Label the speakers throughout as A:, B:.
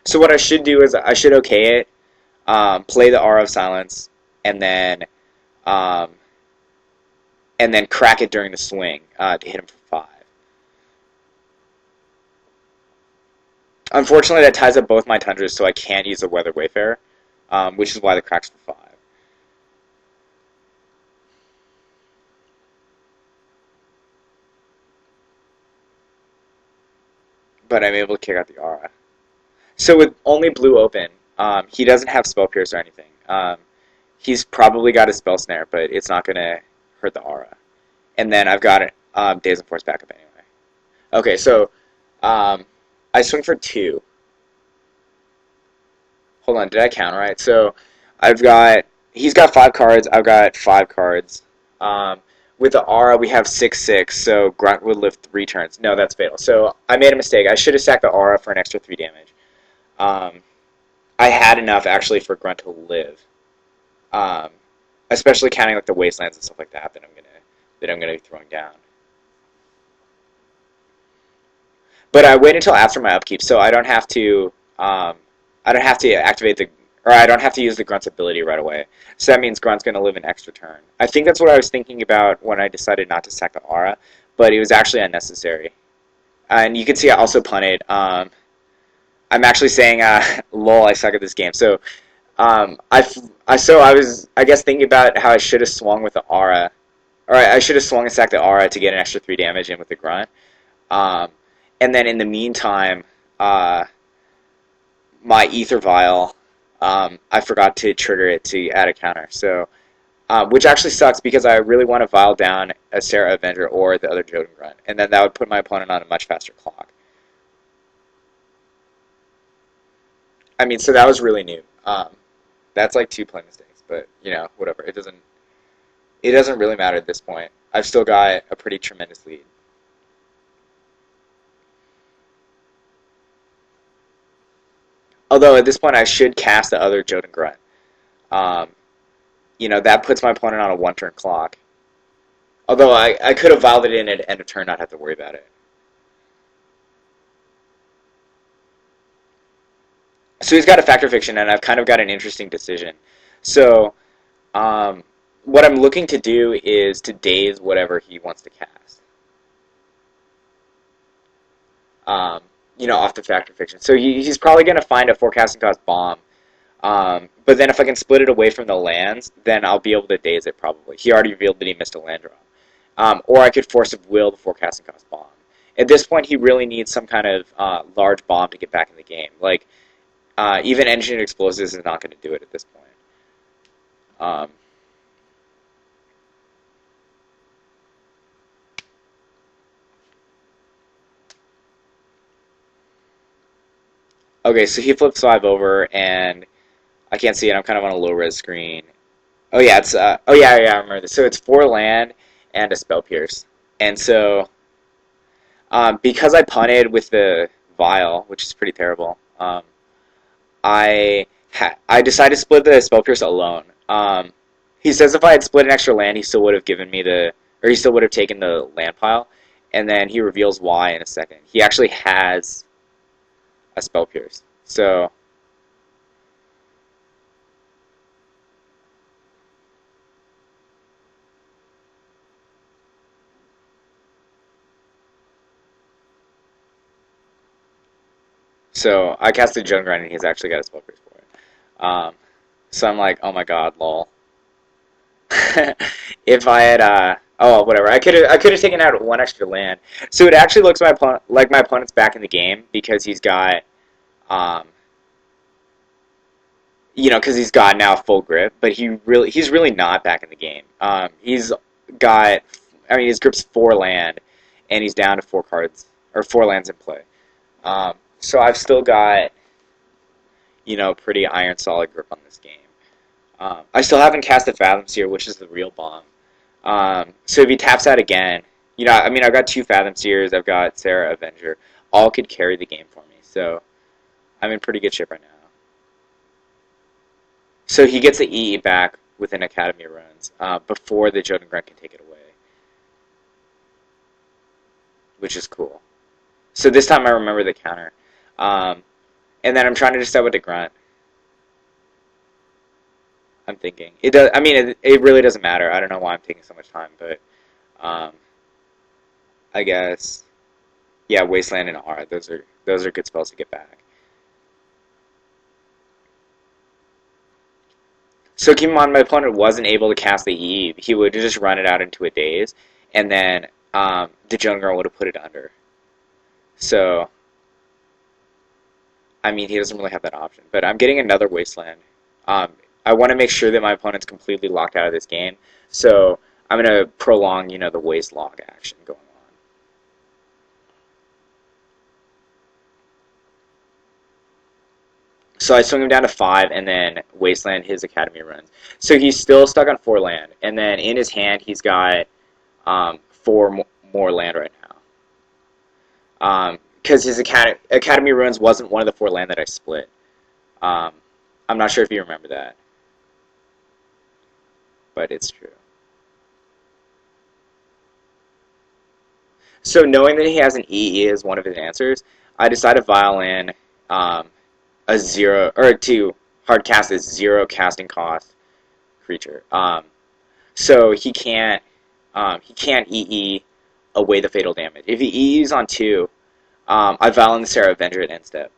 A: So what I should do is I should okay it, play the Aura of Silence, and then um, crack it during the swing to hit him for 5. Unfortunately, that ties up both my Tundras, so I can't use the Weather Wayfarer, which is why the crack's for 5. But I'm able to kick out the Aura. So with only blue open, he doesn't have Spell Pierce or anything. He's probably got a Spell Snare, but it's not going to hurt the Aura. And then I've got Days of Force backup anyway. Okay, so I swing for 2. Hold on, did I count right? So I've got he's got 5 cards. I've got 5 cards. Um, with the Aura, we have 6/6. So Grunt would live 3 turns. No, that's fatal. So I made a mistake. I should have sacked the Aura for an extra 3 damage. Um, I had enough actually for Grunt to live. Um, Especially counting like the wastelands and stuff like that that I'm gonna be throwing down. But I wait until after my upkeep, so I don't have to activate the or I don't have to use the Grunt's ability right away. So that means Grunt's gonna live an extra turn. I think that's what I was thinking about when I decided not to sack the Aura, but it was actually unnecessary. And you can see I also punted. I'm actually saying, "Lol, I suck at this game." So I was I guess thinking about how I should have swung with the Aura, or I should have swung and sacked the Aura to get an extra 3 damage in with the Grunt. Um, and then in the meantime, uh, my Ether Vial, I forgot to trigger it to add a counter. So, which actually sucks because I really want to Vial down a Sarah Avenger or the other Jotun Grunt, and then that would put my opponent on a much faster clock. I mean, so that was really new. That's like 2 play mistakes, but whatever. It doesn't really matter at this point. I've still got a pretty tremendous lead. Although at this point I should cast the other Jotun Grunt. Um, that puts my opponent on a 1 turn clock. Although I could have Vialed it in at end of turn, not have to worry about it. So he's got a Factor Fiction, and I've kind of got an interesting decision. So um, what I'm looking to do is to daze whatever he wants to cast. Um, off the Factor Fiction. So he's probably going to find a Forecasting Cost Bomb. But then if I can split it away from the lands, then I'll be able to daze it probably. He already revealed that he missed a land draw. Or I could Force of Will the Forecasting Cost Bomb. At this point, he really needs some kind of large bomb to get back in the game. Like, even Engineered Explosives is not going to do it at this point. Um, okay, so he flips 5 over, and I can't see it. I'm kind of on a low-res screen. Oh yeah, it's I remember this. So it's 4 land and a Spell Pierce. And so because I punted with the Vial, which is pretty terrible, I decided to split the Spell Pierce alone. He says if I had split an extra land, he still would have given me or he still would have taken the land pile, and then he reveals why in a second. He actually has a Spell Pierce. So I cast a Junk Grind, and he's actually got a Spell Pierce for it. So I'm like, oh my god, lol. If I had oh whatever, I could have taken out 1 extra land. So it actually looks like my opponent's back in the game because um because he's got now full grip, but he's really not back in the game. He's got his grip's 4 land, and he's down to 4 cards or 4 lands in play. So I've still got pretty iron solid grip on this game. I still haven't cast the Fathom Seer, which is the real bomb. So if he taps out again, I've got 2 Fathom Seers, I've got Sarah Avenger, all could carry the game for me. So I'm in pretty good shape right now. So he gets the EE back with an Academy of Runes before the Jotun Grunt can take it away, which is cool. So this time I remember the counter. Um, And then I'm trying to decide what to grunt. I'm thinking. It does. I mean, it really doesn't matter. I don't know why I'm taking so much time, but um, I guess yeah, Wasteland and R. Those are good spells to get back. So keep in mind, my opponent wasn't able to cast the EE. He would just run it out into a daze, and then the Jungler would have put it under. So I mean, he doesn't really have that option. But I'm getting another Wasteland. I want to make sure that my opponent's completely locked out of this game. So I'm going to prolong, the Waste Lock action going on. So I swing him down to 5 and then Wasteland his Academy runs. So he's still stuck on 4 land. And then in his hand, he's got 4 more land right now. Because his Academy runs wasn't one of the 4 land that I split. I'm not sure if you remember that, but it's true. So knowing that he has an EE as one of his answers, I decided to violin a 0 or 2 hard cast is 0 casting cost creature. So he can't EE away the fatal damage. If he EEs on 2, I violin the Sarah Avenger at end step.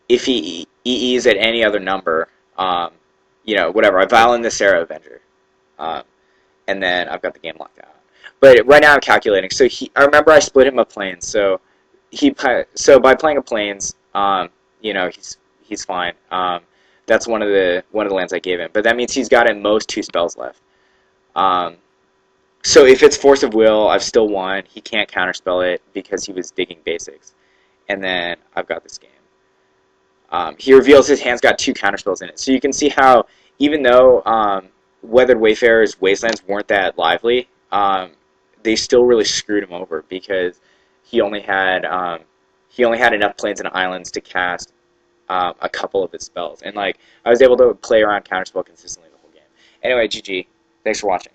A: If he EEs at any other number, whatever, I violin the Sarah Avenger. And then I've got the game locked out. But right now I'm calculating. So I remember I split him a planes. So by playing a planes, he's fine. That's one of the lands I gave him. But that means he's got at most 2 spells left. So if it's Force of Will, I've still won. He can't counterspell it because he was digging basics. And then I've got this game. He reveals his hand's got 2 counterspells in it. So you can see how even though Weathered Wayfarer's Wastelands weren't that lively, they still really screwed him over because he only had enough planes and islands to cast a couple of his spells, and I was able to play around counterspell consistently the whole game. Anyway, GG. Thanks for watching.